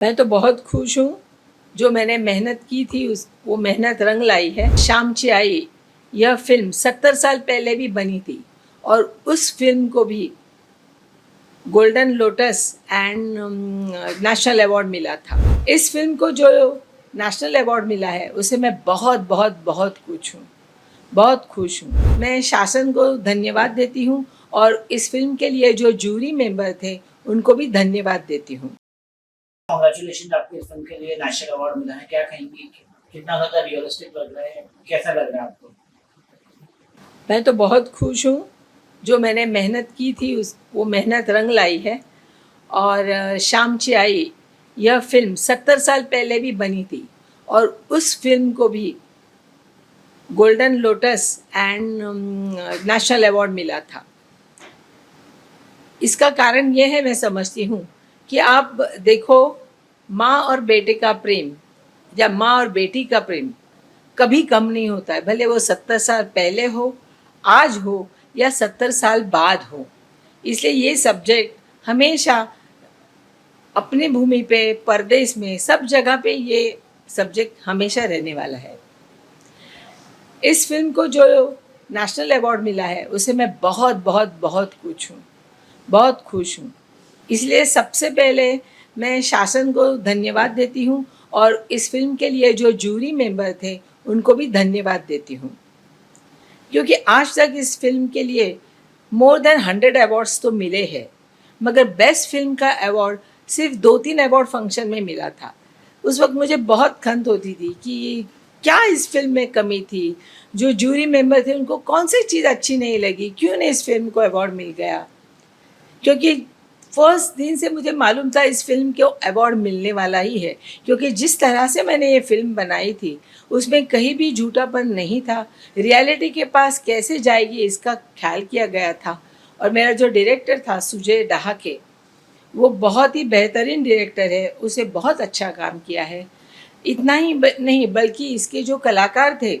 मैं तो बहुत खुश हूँ, जो मैंने मेहनत की थी वो मेहनत रंग लाई है। शामची आई यह फ़िल्म 70 साल पहले भी बनी थी और उस फ़िल्म को भी golden lotus and national award मिला था। इस फ़िल्म को जो नेशनल अवार्ड मिला है, उसे मैं बहुत बहुत बहुत बहुत खुश हूँ। मैं शासन को धन्यवाद देती हूँ और इस फ़िल्म के लिए जो जूरी मेंबर थे, उनको भी धन्यवाद देती हूँ। कांग्रेचुलेशन आपको इस फिल्म के लिए नेशनल अवार्ड मिला है। क्या कहेंगी कि कितना ज़्यादा रियलिस्टिक लग रहा है? कैसा लग रहा है आपको? मैं तो बहुत खुश हूँ, जो मैंने मेहनत की थी वो मेहनत रंग लाई है। और शामची आई यह फ़िल्म 70 साल पहले भी बनी थी और उस फ़िल्म को भी golden lotus and national award मिला था। इसका कारण ये है, मैं समझती हूँ कि आप देखो, माँ और बेटे का प्रेम या माँ और बेटी का प्रेम कभी कम नहीं होता है, भले वो 70 साल पहले हो, आज हो या 70 साल बाद हो। इसलिए ये सब्जेक्ट हमेशा अपनी भूमि पे, परदेश में, सब जगह पे ये सब्जेक्ट हमेशा रहने वाला है। इस फिल्म को जो नेशनल अवार्ड मिला है, उसे मैं बहुत बहुत बहुत बहुत खुश हूँ। इसलिए सबसे पहले मैं शासन को धन्यवाद देती हूँ और इस फिल्म के लिए जो जूरी मेंबर थे, उनको भी धन्यवाद देती हूँ, क्योंकि आज तक इस फिल्म के लिए मोर देन 100 अवार्ड्स तो मिले हैं, मगर बेस्ट फिल्म का अवार्ड सिर्फ 2-3 अवार्ड फंक्शन में मिला था। उस वक्त मुझे बहुत खंत होती थी कि क्या इस फिल्म में कमी थी, जो जूरी मेंबर थे उनको कौन सी चीज़ अच्छी नहीं लगी, क्यों नहीं इस फिल्म को अवार्ड मिल गया। क्योंकि फर्स्ट दिन से मुझे मालूम था इस फिल्म को अवार्ड मिलने वाला ही है, क्योंकि जिस तरह से मैंने ये फिल्म बनाई थी, उसमें कहीं भी झूठापन नहीं था। रियलिटी के पास कैसे जाएगी, इसका ख्याल किया गया था। और मेरा जो डायरेक्टर था सुजय डहाके, वो बहुत ही बेहतरीन डायरेक्टर है, उसे बहुत अच्छा काम किया है। इतना ही नहीं, बल्कि इसके जो कलाकार थे,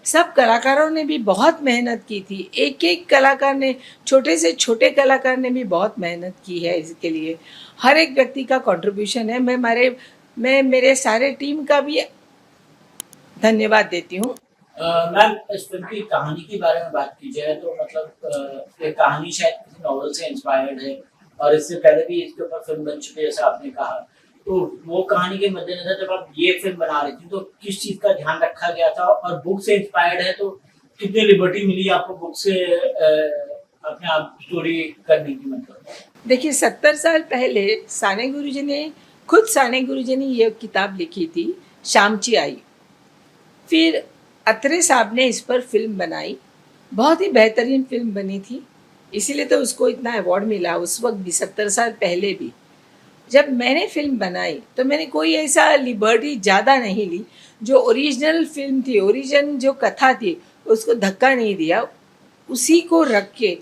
सब कलाकारों ने भी बहुत मेहनत की थी। एक एक कलाकार ने, छोटे से छोटे कलाकार ने भी बहुत मेहनत की है इसके लिए। हर एक व्यक्ति का कंट्रीब्यूशन है। मैं मेरे सारे टीम का भी धन्यवाद देती हूँ। मैम, इस फिल्म की कहानी के बारे में बात की जाए तो मतलब ये कहानी शायद किसी नॉवल से इंस्पायर्ड है और इससे पहले भी इसके ऊपर फिल्म बन चुकी है, जैसा आपने कहा। तो वो कहानी के मद्देनजर जब आप ये फिल्म बना रही थी, तो किस चीज़ का ध्यान रखा गया था? और बुक से इंस्पायर्ड है तो कितनी लिबर्टी मिली आपको बुक से अपने आप स्टोरी करने की? मतलब देखिए, 70 साल पहले साने गुरुजी ने ये किताब लिखी थी, शामची आई। फिर अत्रे साहब ने इस पर फिल्म बनाई, बहुत ही बेहतरीन फिल्म बनी थी, इसीलिए तो उसको इतना अवार्ड मिला उस वक्त भी, 70 साल पहले भी। जब मैंने फिल्म बनाई तो मैंने कोई ऐसा लिबर्टी ज़्यादा नहीं ली। जो ओरिजिनल फिल्म थी, ओरिजिनल जो कथा थी, उसको धक्का नहीं दिया, उसी को रख के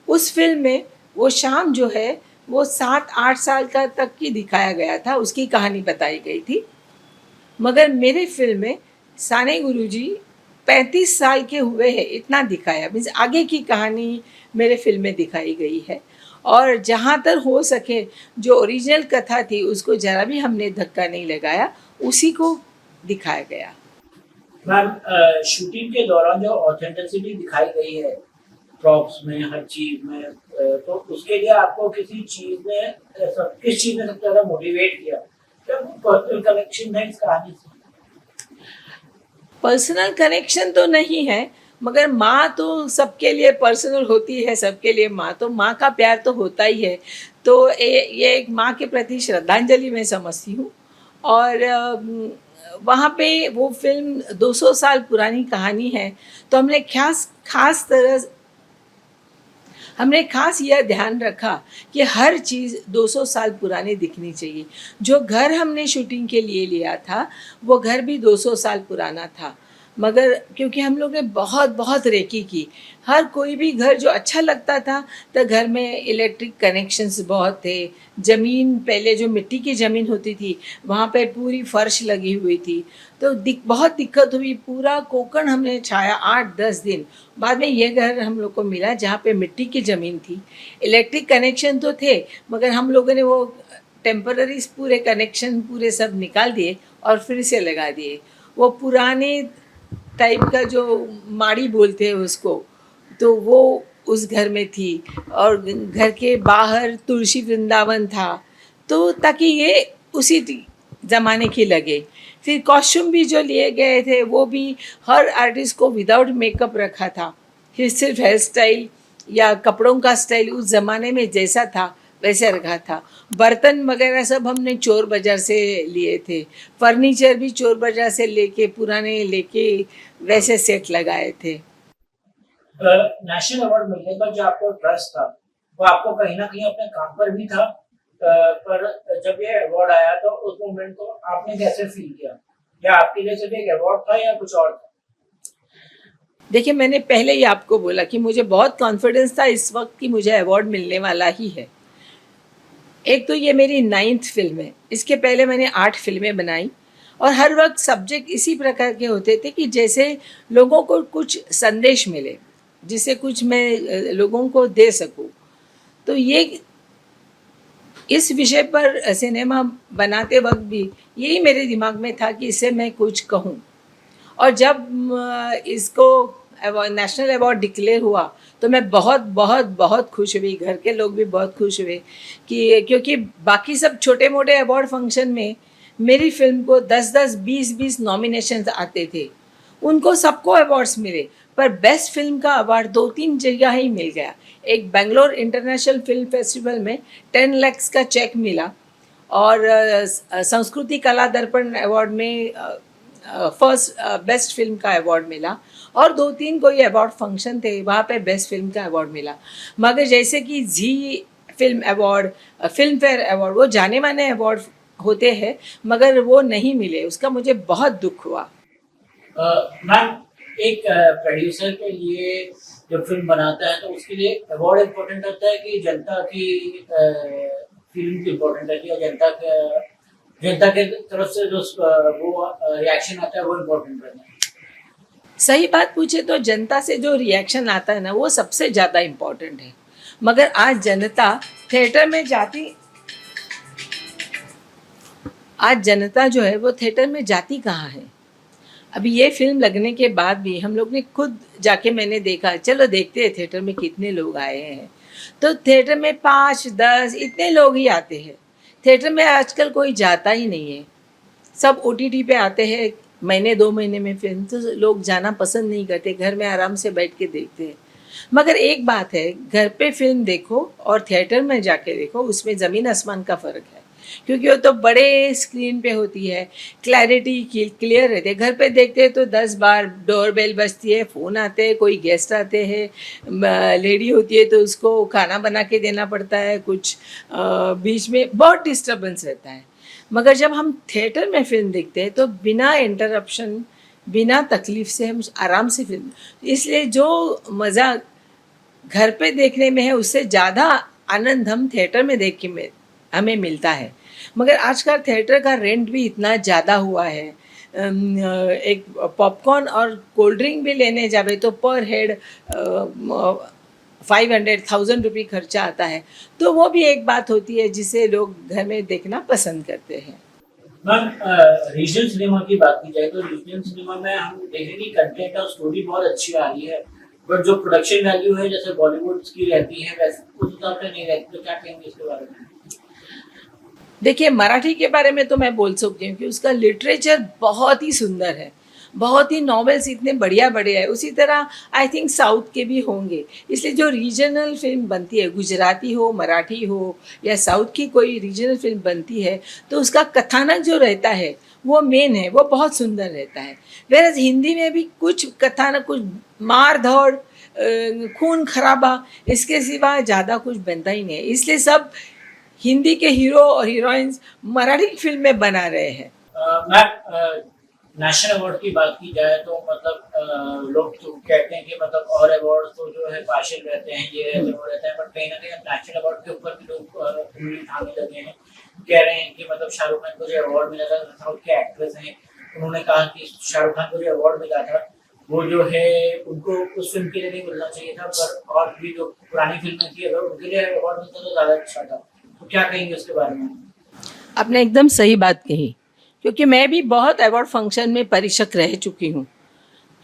उस फिल्म में वो शाम जो है, वो 7-8 साल का तक की दिखाया गया था, उसकी कहानी बताई गई थी। मगर मेरे फिल्म में साने गुरुजी 35 साल के हुए हैं, इतना दिखाया, मीन्स आगे की कहानी मेरे फिल्म में दिखाई गई है। और जहाँ तक हो सके, जो ओरिजिनल कथा थी उसको ज़रा भी हमने धक्का नहीं लगाया, उसी को दिखाया गया। मैम, शूटिंग के दौरान जो ऑथेंटिसिटी दिखाई गई है प्रॉप्स में, हर चीज में, तो उसके लिए आपको किसी चीज ने किस चीज ने सबसे ज्यादा मोटिवेट किया? क्या पर्सनल कनेक्शन है इस कहानी से? पर्सनल कनेक्शन तो नहीं है, मगर माँ तो सबके लिए पर्सनल होती है, सबके लिए माँ तो, माँ का प्यार तो होता ही है। तो ये एक माँ के प्रति श्रद्धांजलि मैं समझती हूँ। और वहाँ पे वो फिल्म 200 साल पुरानी कहानी है, तो हमने खास यह ध्यान रखा कि हर चीज़ 200 साल पुरानी दिखनी चाहिए। जो घर हमने शूटिंग के लिए लिया था, वो घर भी 200 साल पुराना था, मगर क्योंकि हम लोग ने बहुत बहुत रेकी की, हर कोई भी घर जो अच्छा लगता था, तो घर में इलेक्ट्रिक कनेक्शंस बहुत थे। ज़मीन, पहले जो मिट्टी की ज़मीन होती थी, वहाँ पे पूरी फर्श लगी हुई थी, तो बहुत दिक्कत हुई। पूरा कोकण हमने छाया 8-10 दिन, बाद में ये घर हम लोग को मिला जहाँ पे मिट्टी की ज़मीन थी। इलेक्ट्रिक कनेक्शन तो थे, मगर हम लोगों ने वो टेम्पररी पूरे कनेक्शन पूरे सब निकाल दिए और फिर से लगा दिए। वो पुराने टाइप का जो माड़ी बोलते हैं उसको, तो वो उस घर में थी और घर के बाहर तुलसी वृंदावन था, तो ताकि ये उसी ज़माने की लगे। फिर कॉस्ट्यूम भी जो लिए गए थे वो भी हर आर्टिस्ट को विदाउट मेकअप रखा था। फिर सिर्फ हेयर स्टाइल या कपड़ों का स्टाइल उस ज़माने में जैसा था वैसे रखा था। बर्तन वगैरह सब हमने चोर बाज़ार से लिए थे, फर्नीचर भी चोर बाज़ार से लेके पुराने लेके वैसे सेट लगाए थे। नेशनल अवार्ड मिलने का जो आपको ट्रस्ट था वो आपको कहीं ना कहीं अपने काम पर भी था, पर जब ये अवार्ड आया तो उस मोमेंट को आपने कैसे फील किया? या आपके लिए सिर्फ एक अवार्ड था या कुछ और था? देखिए, मैंने पहले ही आपको बोला कि मुझे बहुत कॉन्फिडेंस था इस वक्त कि मुझे अवार्ड मिलने वाला ही है। एक तो ये मेरी 9th फ़िल्म है, इसके पहले मैंने 8 फ़िल्में बनाई और हर वक्त सब्जेक्ट इसी प्रकार के होते थे कि जैसे लोगों को कुछ संदेश मिले, जिससे कुछ मैं लोगों को दे सकूं। तो ये इस विषय पर सिनेमा बनाते वक्त भी यही मेरे दिमाग में था कि इससे मैं कुछ कहूं। और जब इसको नेशनल अवार्ड डिक्लेयर हुआ तो मैं बहुत बहुत बहुत खुश हुई, घर के लोग भी बहुत खुश हुए कि क्योंकि बाकी सब छोटे मोटे अवार्ड फंक्शन में मेरी फिल्म को 10-10 20-20 नॉमिनेशंस आते थे, उनको सबको अवार्ड्स मिले, पर बेस्ट फिल्म का अवार्ड 2-3 जगह ही मिल गया। एक बेंगलोर इंटरनेशनल फिल्म फेस्टिवल में 10 लाख का चेक मिला और संस्कृति कला दर्पण अवार्ड में फर्स्ट बेस्ट फिल्म का अवार्ड मिला और 2-3 कोई अवार्ड फंक्शन थे वहाँ पे बेस्ट फिल्म का अवार्ड मिला। मगर जैसे कि Zee film award, Filmfare award, वो जाने माने अवार्ड होते हैं मगर वो नहीं मिले, उसका मुझे बहुत दुख हुआ। मैम, एक प्रोड्यूसर के लिए जब फिल्म बनाता है तो उसके लिए अवार्ड इम्पोर्टेंट होता है कि जनता की फीलिंग इम्पोर्टेंट है, या जनता के तरफ से जो वो रिएक्शन आता है वो इम्पोर्टेंट रहता है? सही बात पूछे तो जनता से जो रिएक्शन आता है ना वो सबसे ज़्यादा इम्पोर्टेंट है। मगर आज जनता थिएटर में जाती, आज जनता जो है वो थिएटर में जाती कहाँ है? अभी ये फिल्म लगने के बाद भी हम लोग ने खुद जाके मैंने देखा, चलो देखते हैं थिएटर में कितने लोग आए हैं। तो थिएटर में 5-10 इतने लोग ही आते हैं। थिएटर में आजकल कोई जाता ही नहीं है, सब ओटीटी पे आते हैं, महीने 2 महीने में फिल्म, तो लोग जाना पसंद नहीं करते, घर में आराम से बैठ के देखते हैं। मगर एक बात है, घर पे फिल्म देखो और थिएटर में जाके देखो, उसमें ज़मीन आसमान का फ़र्क है, क्योंकि वो तो बड़े स्क्रीन पे होती है, क्लैरिटी क्लियर रहती है। घर पे देखते हैं तो 10 बार डोरबेल बजती है, फ़ोन आते हैं, कोई गेस्ट आते हैं, लेडी होती है तो उसको खाना बना के देना पड़ता है, कुछ बीच में बहुत डिस्टर्बेंस रहता है। मगर जब हम थिएटर में फ़िल्म देखते हैं तो बिना इंटरप्शन, बिना तकलीफ़ से हम आराम से फिल्म, इसलिए जो मज़ा घर पे देखने में है उससे ज़्यादा आनंद हम थिएटर में देख के में हमें मिलता है। मगर आजकल थिएटर का रेंट भी इतना ज़्यादा हुआ है, एक पॉपकॉर्न और कोल्ड ड्रिंक भी लेने जावे तो पर हेड 500,000 रुपये खर्चा आता है, तो वो भी एक बात होती है जिसे लोग घर में देखना पसंद करते हैं। मैम, रीजनल सिनेमा की बात की जाए तो रीजनल सिनेमा में हम देखें कि कंटेंट और स्टोरी बहुत अच्छी आ रही है, बट जो प्रोडक्शन वैल्यू है जैसे बॉलीवुड की रहती है वैसे उस हिसाब से नहीं रहती, तो क्या कहेंगे इसके बारे में? देखिए, मराठी के बारे में तो मैं बोल सकती हूँ कि उसका लिटरेचर बहुत ही सुंदर है, बहुत ही नॉवेल्स इतने बढ़िया बढ़िया है। उसी तरह आई थिंक साउथ के भी होंगे, इसलिए जो रीजनल फिल्म बनती है, गुजराती हो, मराठी हो या साउथ की कोई रीजनल फिल्म बनती है, तो उसका कथानक जो रहता है वो मेन है, वो बहुत सुंदर रहता है। वेरस हिंदी में भी कुछ कथानक, कुछ मार धोड़, खून खराबा, इसके सिवा ज़्यादा कुछ बनता ही नहीं है, इसलिए सब हिंदी के हीरो और हीरोइंस मराठी फिल्म में बना रहे हैं। मैम, नेशनल अवार्ड की बात की जाए तो मतलब लोग तो कहते हैं कि मतलब और अवार्ड तो जो है पार्शियल रहते हैं, ये रहते हैं वो रहते हैं, बट कहीं ना कहीं नेशनल अवार्ड के ऊपर भी लोग उंगली उठाने लगे हैं, कह रहे हैं कि मतलब शाहरुख खान को जो अवार्ड मिला था, साउथ के एक्ट्रेस हैं, उन्होंने कहा कि शाहरुख खान को जो अवार्ड मिला था वो जो है उनको उस फिल्म के लिए नहीं मिलना चाहिए था, पर और भी जो पुरानी फिल्में थी अगर उनके लिए अवार्ड मिलता तो ज्यादा अच्छा था, तो क्या कहेंगे उसके बारे में? आपने एकदम सही बात कही, क्योंकि मैं भी बहुत अवार्ड फंक्शन में परीक्षक रह चुकी हूँ,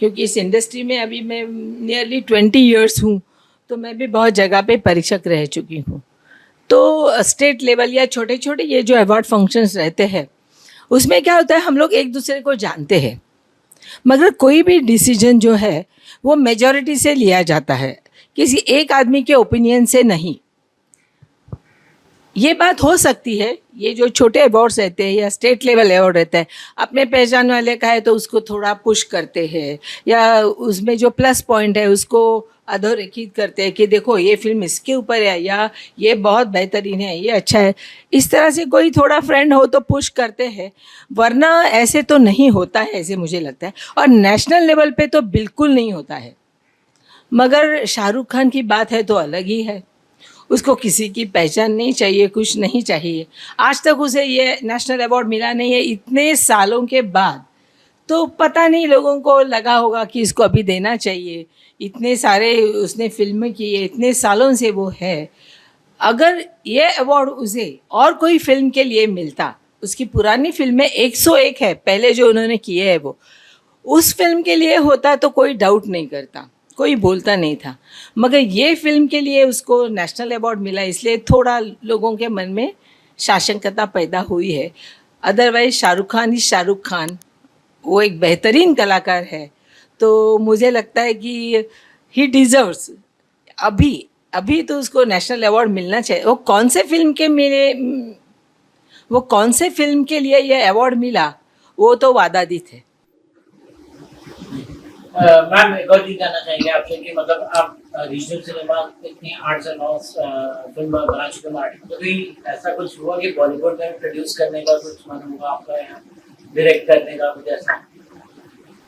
क्योंकि इस इंडस्ट्री में अभी मैं नियरली 20 ईयर्स हूँ, तो मैं भी बहुत जगह पे परीक्षक रह चुकी हूँ। तो स्टेट लेवल या छोटे छोटे ये जो अवार्ड फंक्शंस रहते हैं, उसमें क्या होता है, हम लोग एक दूसरे को जानते हैं, मगर कोई भी डिसीजन जो है वो मेजॉरिटी से लिया जाता है, किसी एक आदमी के ओपिनियन से नहीं। ये बात हो सकती है, ये जो छोटे अवार्ड्स रहते हैं या स्टेट लेवल अवार्ड रहता है, अपने पहचान वाले का है तो उसको थोड़ा पुश करते हैं, या उसमें जो प्लस पॉइंट है उसको अधोरेखित करते हैं कि देखो ये फिल्म इसके ऊपर है, या ये बहुत बेहतरीन है, ये अच्छा है। इस तरह से कोई थोड़ा फ्रेंड हो तो पुश करते हैं, वरना ऐसे तो नहीं होता है, ऐसे मुझे लगता है। और नेशनल लेवल पे तो बिल्कुल नहीं होता है। मगर शाहरुख खान की बात है तो अलग ही है, उसको किसी की पहचान नहीं चाहिए, कुछ नहीं चाहिए। आज तक उसे ये नेशनल अवार्ड मिला नहीं है, इतने सालों के बाद। तो पता नहीं लोगों को लगा होगा कि इसको अभी देना चाहिए, इतने सारे उसने फिल्में की है, इतने सालों से वो है। अगर ये अवार्ड उसे और कोई फिल्म के लिए मिलता, उसकी पुरानी फिल्में 101 है पहले जो उन्होंने किए है, वो उस फिल्म के लिए होता तो कोई डाउट नहीं करता, कोई बोलता नहीं था। मगर ये फिल्म के लिए उसको नेशनल अवार्ड मिला, इसलिए थोड़ा लोगों के मन में शासंकता पैदा हुई है। अदरवाइज शाहरुख खान वो एक बेहतरीन कलाकार है, तो मुझे लगता है कि ही डिज़र्व्स, अभी तो उसको नेशनल अवार्ड मिलना चाहिए। वो कौन से फिल्म के लिए ये अवार्ड मिला, वो तो वादादित है। मैम एक और चीज जानना चाहेंगे आपसे कि मतलब आप रीजनल सिनेमा इतनी 8 से 9 फिल्म बना चुके हैं मराठी में, तो कहीं ऐसा कुछ हुआ कि बॉलीवुड में प्रोड्यूस करने का कुछ मन हुआ आपका, या डायरेक्ट करने का कुछ ऐसा?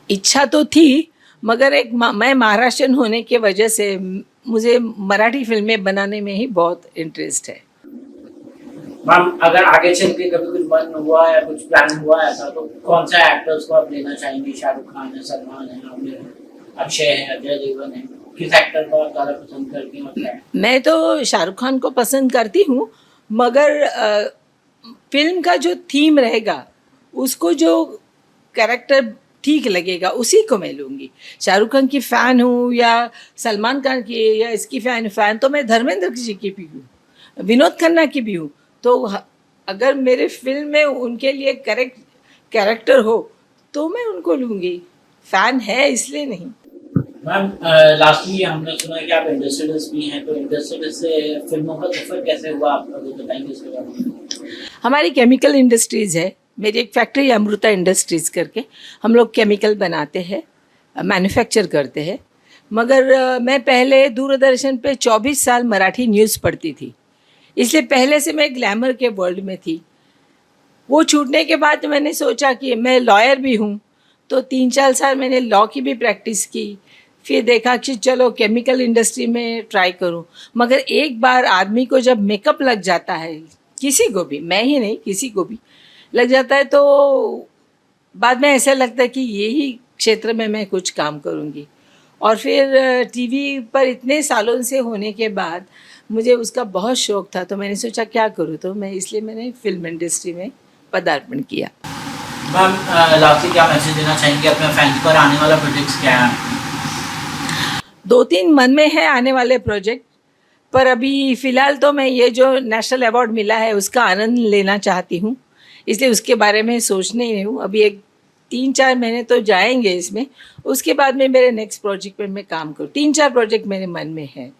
इच्छा तो थी, मगर मैं महाराष्ट्रन होने की वजह से मुझे मराठी फिल्में बनाने में ही बहुत इंटरेस्ट है। मैम अगर आगे चल के कभी कुछ मन हुआ या कुछ प्लान हुआ ऐसा, तो कौन सा एक्टर्स को आप लेना चाहेंगे? शाहरुख खान है, सलमान है, आमिर है, अक्षय है, अजय देवगन है, किस एक्टर को आप ज़्यादा पसंद करती हैं? मैं तो शाहरुख खान को पसंद करती हूँ, मगर फिल्म का जो थीम रहेगा, उसको जो कैरेक्टर ठीक लगेगा उसी को मैं लूँगी। शाहरुख खान की फ़ैन हूँ या सलमान खान की या इसकी फ़ैन तो मैं धर्मेंद्र जी की भी हूँ, विनोद खन्ना की भी हूँ। तो अगर मेरे फिल्म में उनके लिए करेक्ट कैरेक्टर हो तो मैं उनको लूँगी, फ़ैन है इसलिए नहीं। मैम लास्टली हमने सुना है कि आप इंडस्ट्रियलिस्ट भी हैं, तो इंडस्ट्रियलिस्ट से फिल्मों का सफर कैसे हुआ, आप अगर बताएंगे इसके बारे में? हमारी केमिकल इंडस्ट्रीज़ है, मेरी एक फैक्ट्री है अमृता इंडस्ट्रीज़ करके, हम लोग केमिकल बनाते हैं, मैन्युफैक्चर करते हैं। मगर मैं पहले दूरदर्शन पे 24 साल मराठी न्यूज़ पढ़ती थी, इसलिए पहले से मैं ग्लैमर के वर्ल्ड में थी। वो छूटने के बाद मैंने सोचा कि मैं लॉयर भी हूँ, तो 3-4 साल मैंने लॉ की भी प्रैक्टिस की। फिर देखा कि चलो केमिकल इंडस्ट्री में ट्राई करूँ। मगर एक बार आदमी को जब मेकअप लग जाता है, किसी को भी, मैं ही नहीं किसी को भी लग जाता है, तो बाद में ऐसा लगता है कि यही क्षेत्र में मैं कुछ काम करूँगी। और फिर टीवी पर इतने सालों से होने के बाद मुझे उसका बहुत शौक़ था, तो मैंने सोचा क्या करूँ, तो मैंने फिल्म इंडस्ट्री में पदार्पण किया। मैम लास्टली क्या मैसेज देना चाहेंगे अपने फैंस पर? आने वाला प्रोजेक्ट्स क्या है? 2-3 मन में है आने वाले प्रोजेक्ट, पर अभी फ़िलहाल तो मैं ये जो नेशनल अवार्ड मिला है उसका आनंद लेना चाहती हूँ, इसलिए उसके बारे में सोचने ही हूँ। अभी एक 3-4 महीने तो जाएंगे इसमें, उसके बाद में मेरे नेक्स्ट प्रोजेक्ट पर मैं काम करूँ। 3-4 प्रोजेक्ट मेरे मन में है।